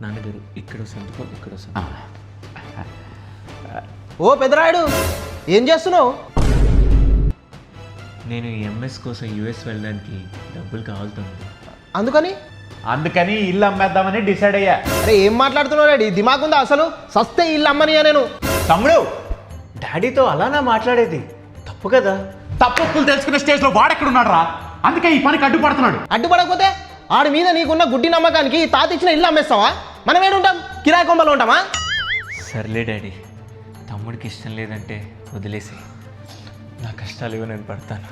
నాన్నగారు ఇక్కడ సంతకం ఇక్కడ సంతకం. ఓ పెద్దరాయుడు ఏం చేస్తున్నావు? నేను ఈ ఎంఎస్ కోసం యూఎస్ వెళ్ళడానికి డబ్బులు కావాలి తమ్ముడు. అందుకని ఇల్లు అమ్మేద్దామని డిసైడ్ అయ్యా. అరే ఏం మాట్లాడుతున్నావు డాడీ? దిమాగుందా అసలు? సస్తే ఇల్లు అమ్మనియా నేను. తమ్ముడు డాడీతో అలానా మాట్లాడేది? తప్పు కదా. తప్పులు తెలుసుకునే స్టేజ్లో వాడెక్కడున్నాడు రా, అందుకే ఈ పనికి అడ్డుపడుతున్నాడు. అడ్డుపడకపోతే ఆడి మీద నీకున్న గుడ్డి నమ్మకానికి తాత ఇచ్చిన ఇల్లు అమ్మేస్తావా? మనం ఏడుంటాం? కిరాయి కొంపలో ఉంటామా? సర్లే డాడీ, తమ్ముడికి ఇష్టం లేదంటే వదిలేసి నా కష్టాలు ఇవ్వ నేను పడతాను.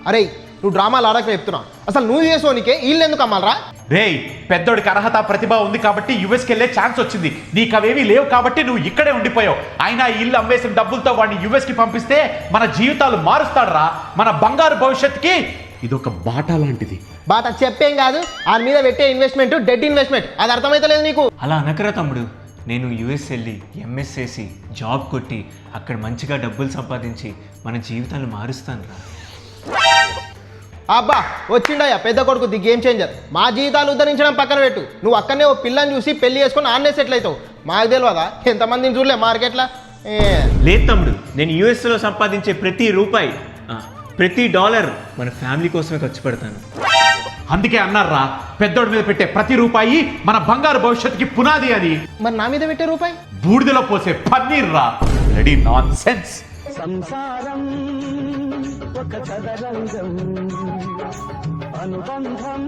అరే నువ్వు డ్రామాలు ఆడక చెప్తున్నా. అసలు నువ్వు చేసుకోనికే ఇల్లు ఎందుకు అమ్మాలరా? రేయ్, పెద్దోడికి అర్హత ప్రతిభ ఉంది కాబట్టి యుఎస్కి వెళ్ళే ఛాన్స్ వచ్చింది. నీకు అవేమీ లేవు కాబట్టి నువ్వు ఇక్కడే ఉండిపోయావు. అయినా ఇల్లు అమ్మేసిన డబ్బులతో వాడిని యుఎస్కి పంపిస్తే మన జీవితాలు మారుస్తాడురా. మన బంగారు భవిష్యత్తుకి ఇదొక బాట లాంటిది. బాట చెప్పేం కాదు, ఆయన మీద పెట్టే ఇన్వెస్ట్మెంట్ డెడ్ ఇన్వెస్ట్మెంట్. అది అర్థమైతలేదు నీకు? అలా అనకరా తమ్ముడు. నేను యూఎస్ వెళ్ళి ఎంఎస్ చేసి జాబ్ కొట్టి అక్కడ మంచిగా డబ్బులు సంపాదించి మన జీవితాలు మారుస్తాను రా. అబ్బా వచ్చిండయ్యా పెద్ద కొడుకు ది గేమ్ చేంజర్. మా జీవితాలు ఉద్ధరించడం పక్కన పెట్టు, నువ్వు అక్కడనే ఓ పిల్లని చూసి పెళ్లి చేసుకొని ఆన్నే సెటిల్ అవుతావు. మాకు తెలియదా? ఎంతమందిని చూడలే మార్కెట్లో. లేదు తమ్ముడు, నేను యూఎస్లో సంపాదించే ప్రతి రూపాయి ప్రతి డాలర్ మన ఫ్యామిలీ కోసమే ఖర్చు పెడతాను. అందుకే అన్నారా, పెద్దోడి మీద పెట్టే ప్రతి రూపాయి మన బంగారు భవిష్యత్తుకి పునాది అని. మరి నా మీద పెట్టే రూపాయి బూడిదలో పోసే పన్నీర్ రా. Ready non sense. సంసారం ఒక చదరంగం, అనుబంధం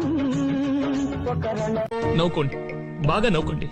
ఒక రణం. నవ్వుకోండి, బాగా నవ్వుకోండి.